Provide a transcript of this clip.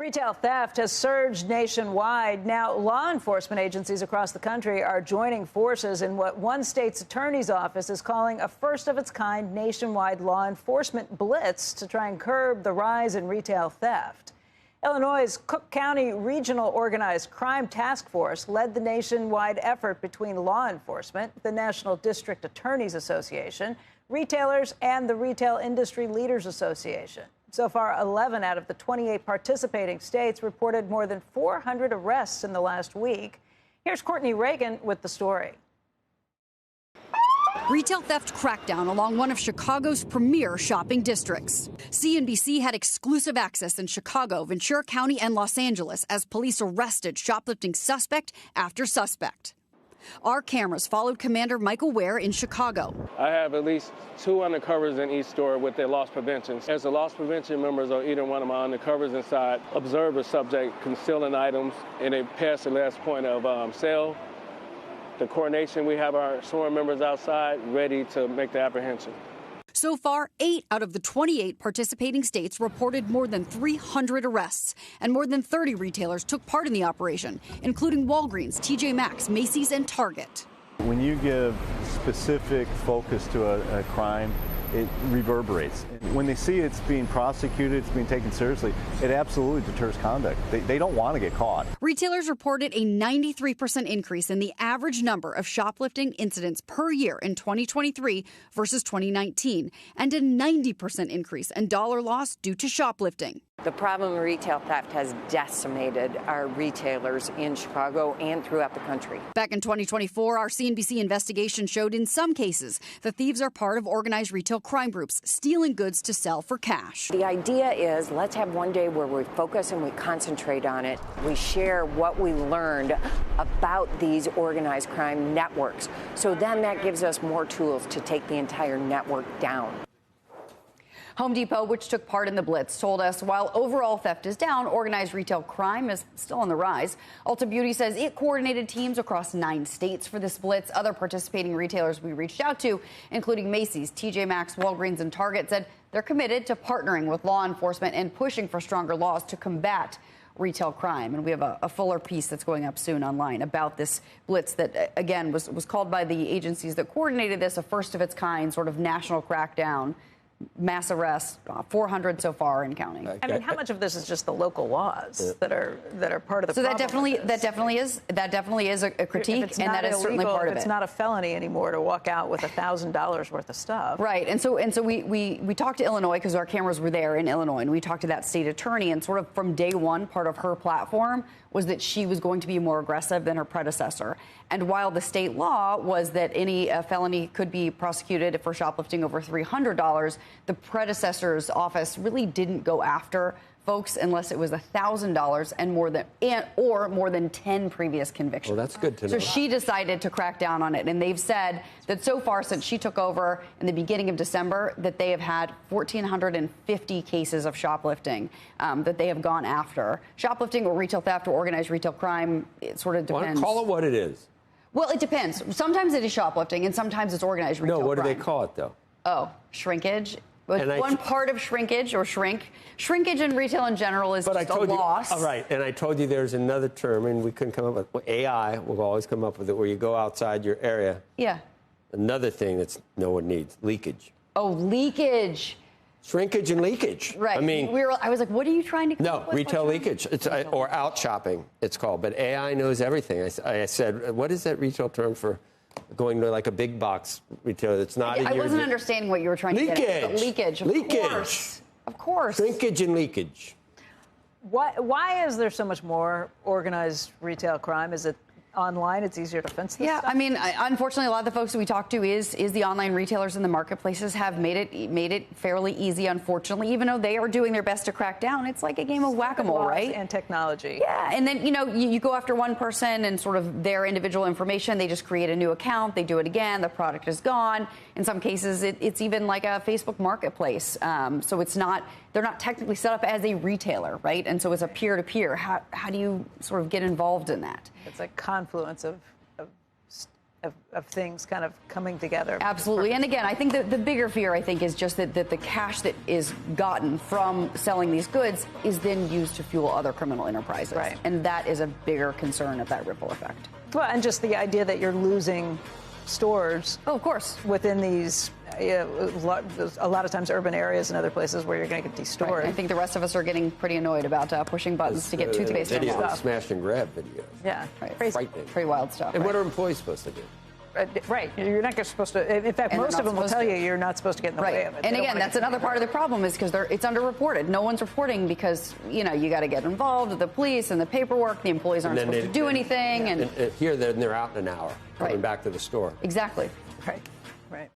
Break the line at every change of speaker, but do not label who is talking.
Retail theft has surged nationwide. Now, law enforcement agencies across the country are joining forces in what one state's attorney's office is calling a first-of-its-kind nationwide law enforcement blitz to try and curb the rise in retail theft. Illinois' Cook County Regional Organized Crime Task Force led the nationwide effort between law enforcement, the National District Attorneys Association, retailers, and the Retail Industry Leaders Association. So far, 11 out of the 28 participating states reported more than 400 arrests in the last week. Here's Courtney Reagan with the story.
Retail theft crackdown along one of Chicago's premier shopping districts. CNBC had exclusive access in Chicago, Ventura County, and Los Angeles as police arrested shoplifting suspect after suspect. Our cameras followed Commander Michael Ware in Chicago.
I have at least 2 undercovers in each store with their loss prevention. As the loss prevention members or either one of my undercovers inside observe a subject concealing items and they pass the last point of sale, the coordination, we have our sworn members outside ready to make the apprehension.
So far, 8 out of the 28 participating states reported more than 300 arrests, and more than 30 retailers took part in the operation, including Walgreens, TJ Maxx, Macy's, and Target.
When you give specific focus to a crime, it reverberates. When they see it's being prosecuted, it's being taken seriously, it absolutely deters conduct. They don't want to get caught.
Retailers reported a 93% increase in the average number of shoplifting incidents per year in 2023 versus 2019, and a 90% increase in dollar loss due to shoplifting.
The problem of retail theft has decimated our retailers in Chicago and throughout the country.
Back in 2024, our CNBC investigation showed in some cases the thieves are part of organized retail crime groups, stealing goods to sell for cash.
The idea is let's have one day where we focus and we concentrate on it. We share what we learned about these organized crime networks. So then that gives us more tools to take the entire network down.
Home Depot, which took part in the blitz, told us while overall theft is down, organized retail crime is still on the rise. Ulta Beauty says it coordinated teams across 9 states for this blitz. Other participating retailers we reached out to, including Macy's, TJ Maxx, Walgreens, and Target, said they're committed to partnering with law enforcement and pushing for stronger laws to combat retail crime. And we have a fuller piece that's going up soon online about this blitz that, again, was called by the agencies that coordinated this a first-of-its-kind sort of national crackdown. Mass arrests, 400 so far and counting.
I mean, how much of this is just the local laws that are part of the
so
problem?
that definitely is a critique, and that is certainly part of it.
It's not a felony anymore to walk out with $1,000 worth of stuff.
Right, and so we talked to Illinois because our cameras were there in Illinois, and we talked to that state attorney, and sort of from day one, part of her platform was that she was going to be more aggressive than her predecessor. And while the state law was that any felony could be prosecuted for shoplifting over $300, the predecessor's office really didn't go after folks unless it was $1,000 or more than 10 previous convictions.
Well, that's good to know.
So she decided to crack down on it, and they've said that so far since she took over in the beginning of December, that they have had 1,450 cases of shoplifting that they have gone after. Shoplifting or retail theft or organized retail crime, it sort of depends.
Well, call it what it is.
Well, it depends. Sometimes it is shoplifting, and sometimes it's organized retail crime.
No, what do they call it, though?
Oh, shrinkage. One part of shrinkage or shrinkage in retail in general is just a loss.
All right, and I told you there's another term, and we couldn't come up with AI. We'll always come up with it where you go outside your area.
Yeah.
Another thing that's no one needs, leakage.
Oh, leakage.
Shrinkage and leakage.
Right.
I mean,
I was like, what are you trying to?
No, retail leakage. It's or out shopping. It's called. But AI knows everything. I said, what is that retail term for going to like a big box retailer that's not in your...
I wasn't understanding what you were trying to get at. Leakage.
Leakage.
Of course.
Shrinkage and leakage.
Why is there so much more organized retail crime? Is it online? It's easier to fence this stuff?
I mean, unfortunately, a lot of the folks that we talk to is the online retailers and the marketplaces have made it fairly easy, unfortunately, even though they are doing their best to crack down. It's like a game of whack-a-mole, right?
And technology.
Yeah, and then, you go after one person and sort of their individual information. They just create a new account. They do it again. The product is gone. In some cases, it's even like a Facebook marketplace. So they're not technically set up as a retailer, right? And so it's a peer-to-peer. How do you sort of get involved in that?
It's a confluence of of things kind of coming together.
Absolutely. And again, I think the bigger fear, I think, is just that the cash that is gotten from selling these goods is then used to fuel other criminal enterprises.
Right.
And that is a bigger concern of that ripple effect.
Well, and just the idea that you're losing stores.
Oh, of course.
Within these, a lot of times, urban areas and other places where you're going to get these stores.
Right. I think the rest of us are getting pretty annoyed about pushing buttons to get toothpaste and stuff.
Smash and grab videos.
Yeah.
Right.
Frightening.
Pretty wild stuff.
And what are employees supposed to do?
Right. You're not supposed to. In fact, most of them will tell you you're not supposed to get in the way of it.
And again, that's another part of the problem is because it's underreported. No one's reporting because, you got to get involved with the police and the paperwork. The employees aren't supposed to do anything.
And here, they're out in an hour coming
Right.
back to the store.
Exactly.
Right. Right.